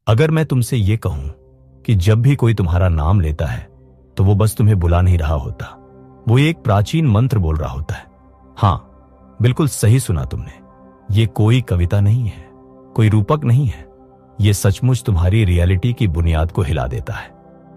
अगर मैं तुमसे ये कहूं कि जब भी कोई तुम्हारा नाम लेता है तो वो बस तुम्हें बुला नहीं रहा होता, वो एक प्राचीन मंत्र बोल रहा होता है। हाँ, बिल्कुल सही सुना तुमने। ये कोई कविता नहीं है, कोई रूपक नहीं है। ये सचमुच तुम्हारी रियलिटी की बुनियाद को हिला देता है।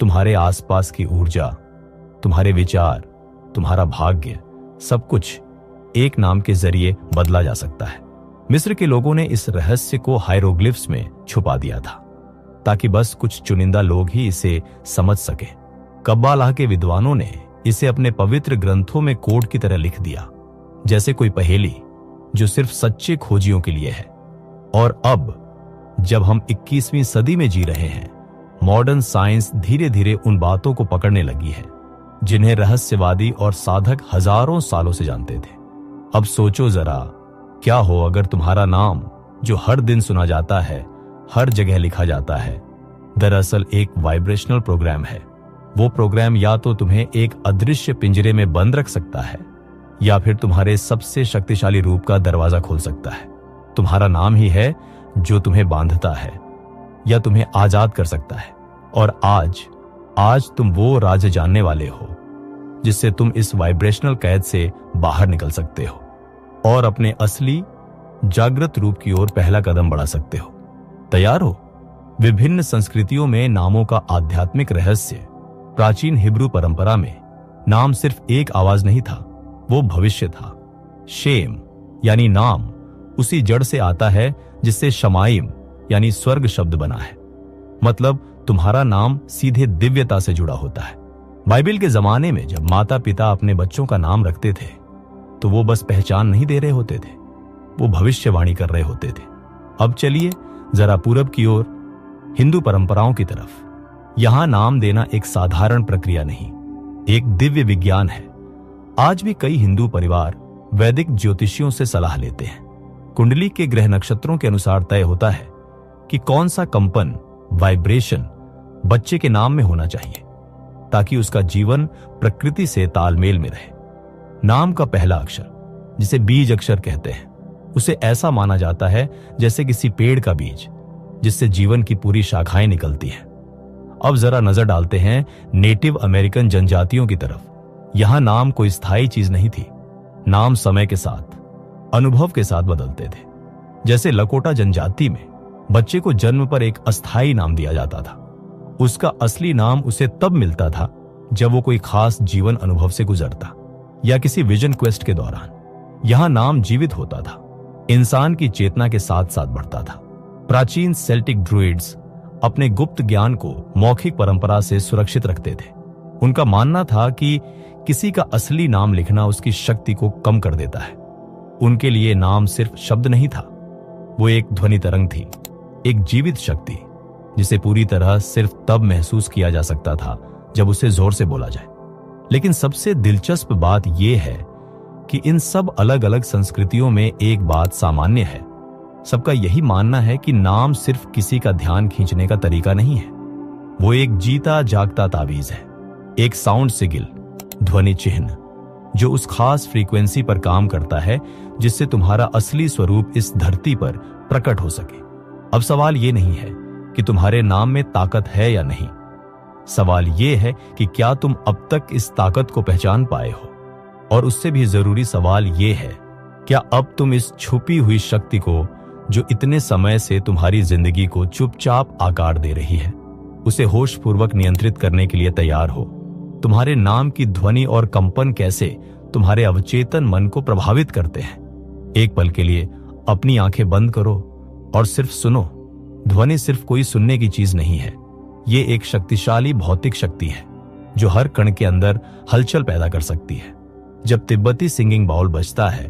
तुम्हारे आसपास की ऊर्जा, तुम्हारे विचार, तुम्हारा भाग्य, सब कुछ एक नाम के जरिए बदला जा सकता है। मिस्र के लोगों ने इस रहस्य को हायरोग्लिफ्स में छुपा दिया था ताकि बस कुछ चुनिंदा लोग ही इसे समझ सके। कब्बालाह के विद्वानों ने इसे अपने पवित्र ग्रंथों में कोड की तरह लिख दिया, जैसे कोई पहेली जो सिर्फ सच्चे खोजियों के लिए है। और अब जब हम 21वीं सदी में जी रहे हैं, मॉडर्न साइंस धीरे धीरे उन बातों को पकड़ने लगी है जिन्हें रहस्यवादी और साधक हजारों सालों से जानते थे। अब सोचो जरा, क्या हो अगर तुम्हारा नाम, जो हर दिन सुना जाता है, हर जगह लिखा जाता है, दरअसल एक वाइब्रेशनल प्रोग्राम है। वो प्रोग्राम या तो तुम्हें एक अदृश्य पिंजरे में बंद रख सकता है या फिर तुम्हारे सबसे शक्तिशाली रूप का दरवाजा खोल सकता है। तुम्हारा नाम ही है जो तुम्हें बांधता है या तुम्हें आजाद कर सकता है। और आज तुम वो राज जानने वाले हो जिससे तुम इस वाइब्रेशनल कैद से बाहर निकल सकते हो और अपने असली जागृत रूप की ओर पहला कदम बढ़ा सकते हो। तैयार हो? विभिन्न संस्कृतियों में नामों का आध्यात्मिक रहस्य। प्राचीन हिब्रू परंपरा में नाम सिर्फ एक आवाज नहीं था, वो भविष्य था। शेम यानी नाम उसी जड़ से आता है जिससे शमाइम यानी स्वर्ग शब्द बना है। मतलब तुम्हारा नाम सीधे दिव्यता से जुड़ा होता है। बाइबल के जमाने में जब माता पिता अपने बच्चों का नाम रखते थे तो वो बस पहचान नहीं दे रहे होते थे, वो भविष्यवाणी कर रहे होते थे। अब चलिए जरा पूरब की ओर, हिंदू परंपराओं की तरफ। यहां नाम देना एक साधारण प्रक्रिया नहीं, एक दिव्य विज्ञान है। आज भी कई हिंदू परिवार वैदिक ज्योतिषियों से सलाह लेते हैं। कुंडली के ग्रह नक्षत्रों के अनुसार तय होता है कि कौन सा कंपन, वाइब्रेशन बच्चे के नाम में होना चाहिए ताकि उसका जीवन प्रकृति से तालमेल में रहे। नाम का पहला अक्षर, जिसे बीज अक्षर कहते हैं, उसे ऐसा माना जाता है जैसे किसी पेड़ का बीज जिससे जीवन की पूरी शाखाएं निकलती हैं। अब जरा नजर डालते हैं नेटिव अमेरिकन जनजातियों की तरफ। यहां नाम कोई स्थायी चीज नहीं थी। नाम समय के साथ, अनुभव के साथ बदलते थे। जैसे लकोटा जनजाति में बच्चे को जन्म पर एक अस्थायी नाम दिया जाता था। उसका असली नाम उसे तब मिलता था जब वो कोई खास जीवन अनुभव से गुजरता या किसी विजन क्वेस्ट के दौरान। यहां नाम जीवित होता था, इंसान की चेतना के साथ साथ बढ़ता था। प्राचीन सेल्टिक ड्रूइड्स अपने गुप्त ज्ञान को मौखिक परंपरा से सुरक्षित रखते थे। उनका मानना था कि किसी का असली नाम लिखना उसकी शक्ति को कम कर देता है। उनके लिए नाम सिर्फ शब्द नहीं था, वो एक ध्वनि तरंग थी, एक जीवित शक्ति जिसे पूरी तरह सिर्फ तब महसूस किया जा सकता था जब उसे जोर से बोला जाए। लेकिन सबसे दिलचस्प बात यह है कि इन सब अलग अलग संस्कृतियों में एक बात सामान्य है। सबका यही मानना है कि नाम सिर्फ किसी का ध्यान खींचने का तरीका नहीं है, वो एक जीता जागता तावीज है, एक साउंड सिग्नल, ध्वनि चिन्ह जो उस खास फ्रीक्वेंसी पर काम करता है जिससे तुम्हारा असली स्वरूप इस धरती पर प्रकट हो सके। अब सवाल ये नहीं है कि तुम्हारे नाम में ताकत है या नहीं, सवाल ये है कि क्या तुम अब तक इस ताकत को पहचान पाए हो। और उससे भी जरूरी सवाल ये है, क्या अब तुम इस छुपी हुई शक्ति को, जो इतने समय से तुम्हारी जिंदगी को चुपचाप आकार दे रही है, उसे होशपूर्वक नियंत्रित करने के लिए तैयार हो। तुम्हारे नाम की ध्वनि और कंपन कैसे तुम्हारे अवचेतन मन को प्रभावित करते हैं। एक पल के लिए अपनी आंखें बंद करो और सिर्फ सुनो। ध्वनि सिर्फ कोई सुनने की चीज नहीं है, ये एक शक्तिशाली भौतिक शक्ति है जो हर कण के अंदर हलचल पैदा कर सकती है। जब तिब्बती सिंगिंग बाउल बजता है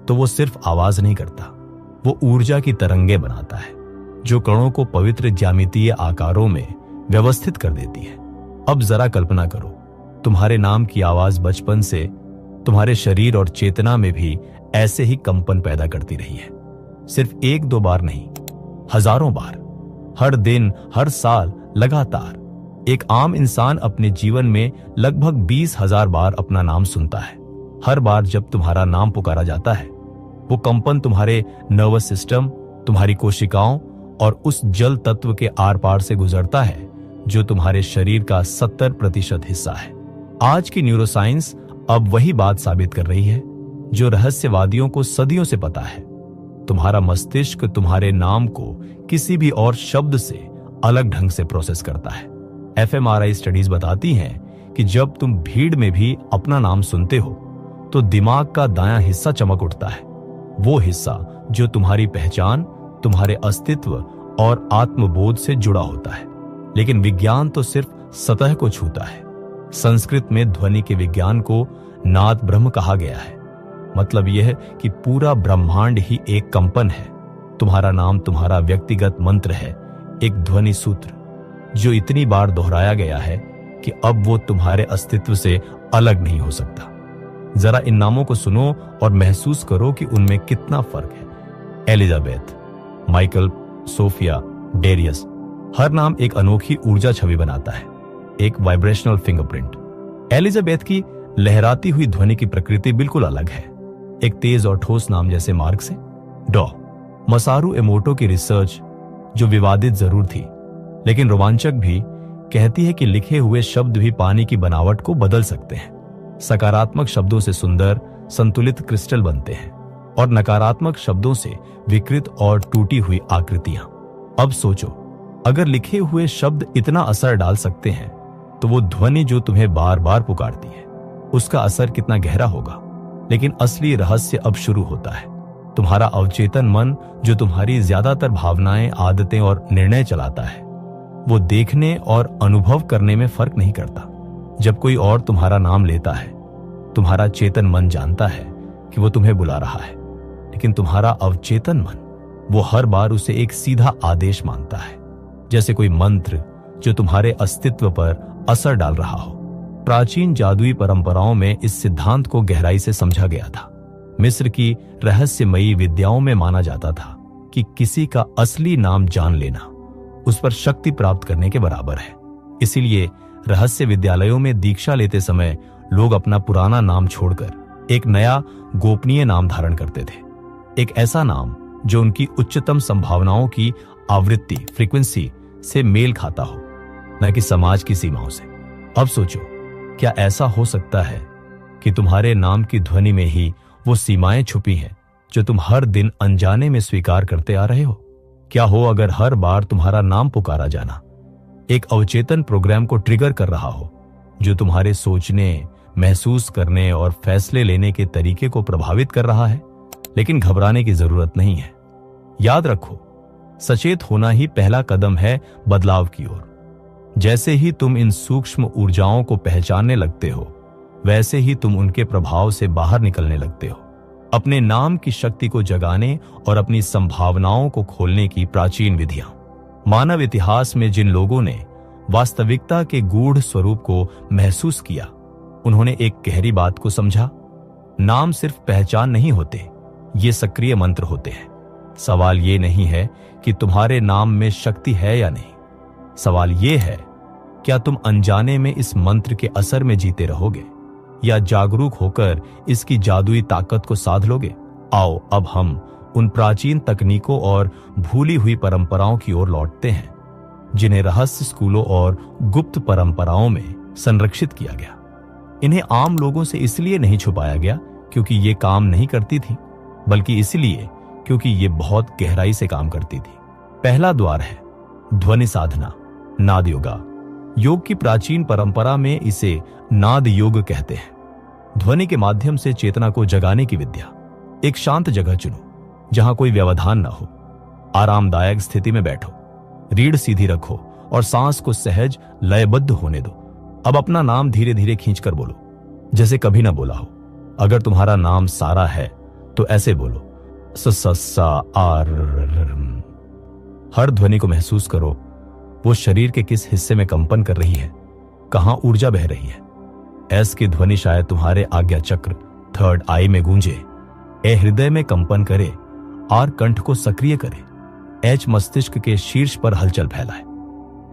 तो वो सिर्फ आवाज नहीं करता, वो ऊर्जा की तरंगे बनाता है जो कणों को पवित्र ज्यामितीय आकारों में व्यवस्थित कर देती है। अब जरा कल्पना करो, तुम्हारे नाम की आवाज बचपन से तुम्हारे शरीर और चेतना में भी ऐसे ही कंपन पैदा करती रही है। सिर्फ एक दो बार नहीं, हजारों बार, हर दिन, हर साल, लगातार। एक आम इंसान अपने जीवन में लगभग 20,000 बार अपना नाम सुनता है। हर बार जब तुम्हारा नाम पुकारा जाता है, वो कंपन तुम्हारे नर्वस सिस्टम, तुम्हारी कोशिकाओं और उस जल तत्व के आर पार से गुजरता है जो तुम्हारे शरीर का 70% हिस्सा है। आज की न्यूरोसाइंस अब वही बात साबित कर रही है जो रहस्यवादियों को सदियों से पता है। तुम्हारा मस्तिष्क तुम्हारे नाम को किसी भी और शब्द से अलग ढंग से प्रोसेस करता है। एफएमआरआई स्टडीज बताती हैं कि जब तुम भीड़ में भी अपना नाम सुनते हो तो दिमाग का दायां हिस्सा चमक उठता है, वो हिस्सा जो तुम्हारी पहचान, तुम्हारे अस्तित्व और आत्मबोध से जुड़ा होता है। लेकिन विज्ञान तो सिर्फ सतह को छूता है। संस्कृत में ध्वनि के विज्ञान को नाद ब्रह्म कहा गया है। मतलब यह कि पूरा ब्रह्मांड ही एक कंपन है। तुम्हारा नाम तुम्हारा व्यक्तिगत मंत्र है, एक ध्वनि सूत्र जो इतनी बार दोहराया गया है कि अब वो तुम्हारे अस्तित्व से अलग नहीं हो सकता। जरा इन नामों को सुनो और महसूस करो कि उनमें कितना फर्क है। एलिजाबेथ, माइकल, सोफिया, डेरियस, हर नाम एक अनोखी ऊर्जा छवि बनाता है, एक वाइब्रेशनल फिंगरप्रिंट। एलिजाबेथ की लहराती हुई ध्वनि की प्रकृति बिल्कुल अलग है, एक तेज और ठोस नाम जैसे मार्ग से। डॉ मसारू एमोटो की रिसर्च, जो विवादित जरूर थी लेकिन रोमांचक भी, कहती है कि लिखे हुए शब्द भी पानी की बनावट को बदल सकते हैं। सकारात्मक शब्दों से सुंदर, संतुलित क्रिस्टल बनते हैं और नकारात्मक शब्दों से विकृत और टूटी हुई आकृतियां। अब सोचो, अगर लिखे हुए शब्द इतना असर डाल सकते हैं तो वो ध्वनि जो तुम्हें बार बार पुकारती है, उसका असर कितना गहरा होगा। लेकिन असली रहस्य अब शुरू होता है। तुम्हारा अवचेतन मन, जो तुम्हारी ज्यादातर भावनाएं, आदतें और निर्णय चलाता है, वो देखने और अनुभव करने में फर्क नहीं करता। जब कोई और तुम्हारा नाम लेता है, तुम्हारा चेतन मन जानता है कि वो तुम्हें बुला रहा है, लेकिन तुम्हारा अवचेतन मन वो हर बार उसे एक सीधा आदेश मानता है, जैसे कोई मंत्र जो तुम्हारे अस्तित्व पर असर डाल रहा हो। प्राचीन जादुई परंपराओं में इस सिद्धांत को गहराई से समझा गया था। मिस्र की रहस्यमयी विद्याओं में माना जाता था कि किसी का असली नाम जान लेना उस पर शक्ति प्राप्त करने के बराबर है। इसीलिए रहस्य विद्यालयों में दीक्षा लेते समय लोग अपना पुराना नाम छोड़कर एक नया गोपनीय नाम धारण करते थे, एक ऐसा नाम जो उनकी उच्चतम संभावनाओं की आवृत्ति, फ्रीक्वेंसी से मेल खाता हो, न कि समाज की सीमाओं से। अब सोचो, क्या ऐसा हो सकता है कि तुम्हारे नाम की ध्वनि में ही वो सीमाएं छुपी हैं जो तुम हर दिन अनजाने में स्वीकार करते आ रहे हो? क्या हो अगर हर बार तुम्हारा नाम पुकारा जाना एक अवचेतन प्रोग्राम को ट्रिगर कर रहा हो, जो तुम्हारे सोचने, महसूस करने और फैसले लेने के तरीके को प्रभावित कर रहा है? लेकिन घबराने की जरूरत नहीं है। याद रखो, सचेत होना ही पहला कदम है बदलाव की ओर। जैसे ही तुम इन सूक्ष्म ऊर्जाओं को पहचानने लगते हो, वैसे ही तुम उनके प्रभाव से बाहर निकलने लगते हो। अपने नाम की शक्ति को जगाने और अपनी संभावनाओं को खोलने की प्राचीन विधियां। मानव इतिहास में जिन लोगों ने वास्तविकता के गूढ़ स्वरूप को महसूस किया, उन्होंने एक गहरी बात को समझा। नाम सिर्फ पहचान नहीं होते, ये सक्रिय मंत्र होते हैं। सवाल ये नहीं है कि तुम्हारे नाम में शक्ति है या नहीं, सवाल ये है, क्या तुम अनजाने में इस मंत्र के असर में जीते रहोगे या जागरूक होकर इसकी जादुई ताकत को साध लोगे? आओ अब हम उन प्राचीन तकनीकों और भूली हुई परंपराओं की ओर लौटते हैं जिन्हें रहस्य स्कूलों और गुप्त परंपराओं में संरक्षित किया गया। इन्हें आम लोगों से इसलिए नहीं छुपाया गया क्योंकि ये काम नहीं करती थी, बल्कि इसलिए क्योंकि ये बहुत गहराई से काम करती थी। पहला द्वार है ध्वनि साधना, नाद योगा। योग की प्राचीन परंपरा में इसे नाद योग कहते हैं। ध्वनि के माध्यम से चेतना को जगाने की विद्या। एक शांत जगह चुनो जहां कोई व्यवधान न हो। आरामदायक स्थिति में बैठो, रीढ़ सीधी रखो और सांस को सहज लयबद्ध होने दो। अब अपना नाम धीरे धीरे खींचकर बोलो, जैसे कभी ना बोला हो। अगर तुम्हारा नाम सारा है तो ऐसे बोलो, सा आर। हर ध्वनि को महसूस करो, वो शरीर के किस हिस्से में कंपन कर रही है, कहां ऊर्जा बह रही है। एस की ध्वनि शायद तुम्हारे आज्ञा चक्र, थर्ड आई में गूंजे, ए हृदय में कंपन करे, आर कंठ को सक्रिय करे, एच मस्तिष्क के शीर्ष पर हलचल फैलाए।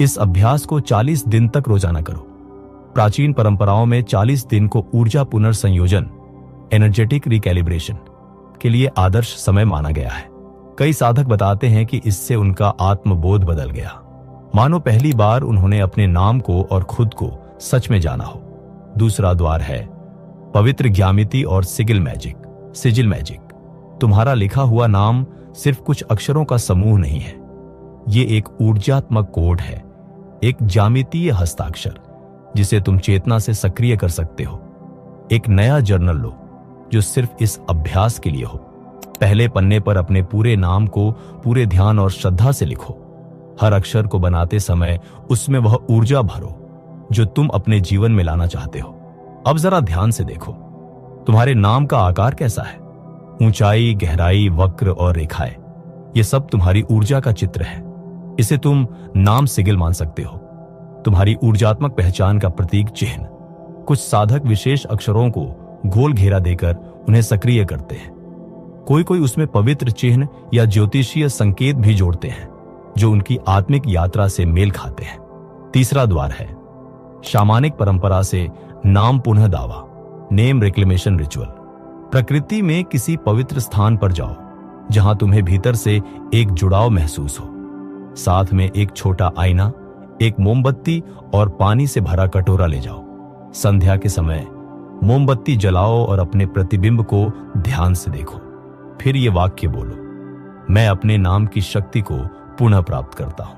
इस अभ्यास को 40 दिन तक रोजाना करो। प्राचीन परंपराओं में 40 दिन को ऊर्जा पुनर्संयोजन, एनर्जेटिक रिकैलिब्रेशन के लिए आदर्श समय माना गया है। कई साधक बताते हैं कि इससे उनका आत्मबोध बदल गया, मानो पहली बार उन्होंने अपने नाम को और खुद को सच में जाना हो। दूसरा द्वार है पवित्र ज्यामिति और सिजिल मैजिक। तुम्हारा लिखा हुआ नाम सिर्फ कुछ अक्षरों का समूह नहीं है, ये एक ऊर्जात्मक कोड है, एक ज्यामितीय हस्ताक्षर जिसे तुम चेतना से सक्रिय कर सकते हो। एक नया जर्नल लो जो सिर्फ इस अभ्यास के लिए हो। पहले पन्ने पर अपने पूरे नाम को पूरे ध्यान और श्रद्धा से लिखो। हर अक्षर को बनाते समय उसमें वह ऊर्जा भरो जो तुम अपने जीवन में लाना चाहते हो। अब जरा ध्यान से देखो, तुम्हारे नाम का आकार कैसा है? ऊंचाई, गहराई, वक्र और रेखाएं, ये सब तुम्हारी ऊर्जा का चित्र है। इसे तुम नाम सिगिल मान सकते हो, तुम्हारी ऊर्जात्मक पहचान का प्रतीक चिन्ह। कुछ साधक विशेष अक्षरों को गोल घेरा देकर उन्हें सक्रिय करते हैं। कोई उसमें पवित्र चिन्ह या ज्योतिषीय संकेत भी जोड़ते हैं जो उनकी आत्मिक यात्रा से मेल खाते हैं। तीसरा द्वार है शामानिक परंपरा से नाम पुनः दावा, नेम रिक्लेमेशन रिचुअल। प्रकृति में किसी पवित्र स्थान पर जाओ जहां तुम्हें भीतर से एक जुड़ाव महसूस हो। साथ में एक छोटा आईना, एक मोमबत्ती और पानी से भरा कटोरा ले जाओ। संध्या के समय मोमबत्ती जलाओ और अपने प्रतिबिंब को ध्यान से देखो। फिर ये वाक्य बोलो, मैं अपने नाम की शक्ति को पुनः प्राप्त करता हूं।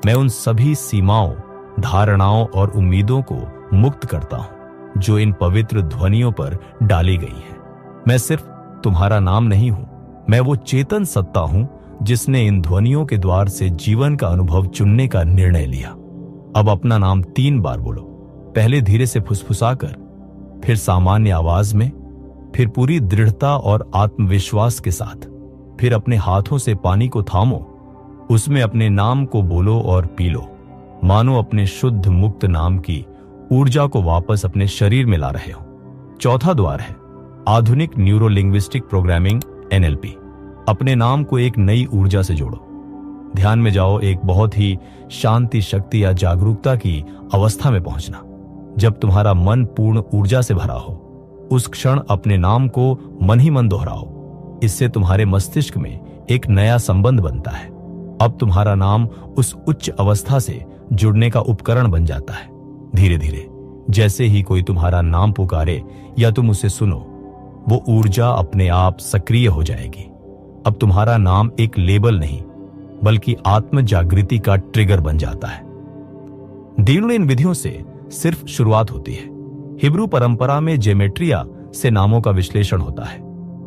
मैं उन सभी सीमाओं, धारणाओं और उम्मीदों को मुक्त करता हूं जो इन पवित्र ध्वनियों पर डाली गई हैं। मैं सिर्फ तुम्हारा नाम नहीं हूं, मैं वो चेतन सत्ता हूं जिसने इन ध्वनियों के द्वार से जीवन का अनुभव चुनने का निर्णय लिया। अब अपना नाम 3 बार बोलो, पहले धीरे से फुसफुसाकर, फिर सामान्य आवाज में, फिर पूरी दृढ़ता और आत्मविश्वास के साथ। फिर अपने हाथों से पानी को थामो, उसमें अपने नाम को बोलो और पी लो, मानो अपने शुद्ध मुक्त नाम की ऊर्जा को वापस अपने शरीर में ला रहे हो। चौथा द्वार है आधुनिक न्यूरो लिंग्विस्टिक प्रोग्रामिंग, NLP। अपने नाम को एक नई ऊर्जा से जोड़ो। ध्यान में जाओ, एक बहुत ही शांति, शक्ति या जागरूकता की अवस्था में पहुंचना। जब तुम्हारा मन पूर्ण ऊर्जा से भरा हो, उस क्षण अपने नाम को मन ही मन दोहराओ। इससे तुम्हारे मस्तिष्क में एक नया संबंध बनता है। अब तुम्हारा नाम उस उच्च अवस्था से जुड़ने का उपकरण बन जाता है। धीरे धीरे जैसे ही कोई तुम्हारा नाम पुकारे या तुम उसे सुनो, वो ऊर्जा अपने आप सक्रिय हो जाएगी। अब तुम्हारा नाम एक लेबल नहीं बल्कि आत्म जागृति का ट्रिगर बन जाता है। दीनों इन विधियों से सिर्फ शुरुआत होती है। हिब्रू परंपरा में जेमेट्रिया से नामों का विश्लेषण होता है।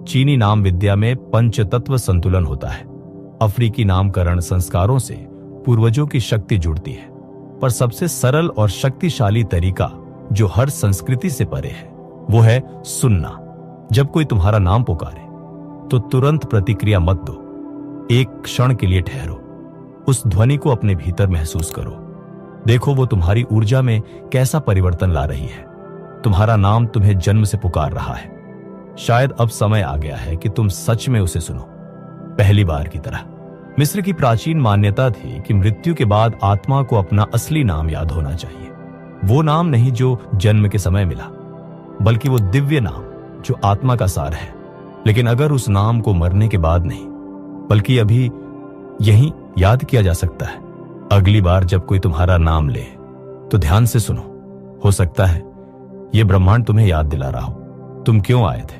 चीनी नाम विद्या में पंचतत्व संतुलन होता है। अफ्रीकी नामकरण संस्कारों से पूर्वजों की शक्ति जुड़ती है। पर सबसे सरल और शक्तिशाली तरीका जो हर संस्कृति से परे है, वो है सुनना। जब कोई तुम्हारा नाम पुकारे तो तुरंत प्रतिक्रिया मत दो। एक क्षण के लिए ठहरो, उस ध्वनि को अपने भीतर महसूस करो। देखो वो तुम्हारी ऊर्जा में कैसा परिवर्तन ला रही है। तुम्हारा नाम तुम्हें जन्म से पुकार रहा है। शायद अब समय आ गया है कि तुम सच में उसे सुनो, पहली बार की तरह। मिस्र की प्राचीन मान्यता थी कि मृत्यु के बाद आत्मा को अपना असली नाम याद होना चाहिए। वो नाम नहीं जो जन्म के समय मिला, बल्कि वो दिव्य नाम जो आत्मा का सार है। लेकिन अगर उस नाम को मरने के बाद नहीं, बल्कि अभी यहीं याद किया जा सकता है, अगली बार जब कोई तुम्हारा नाम ले तो ध्यान से सुनो। हो सकता है ये ब्रह्मांड तुम्हें याद दिला रहा हो तुम क्यों आए थे।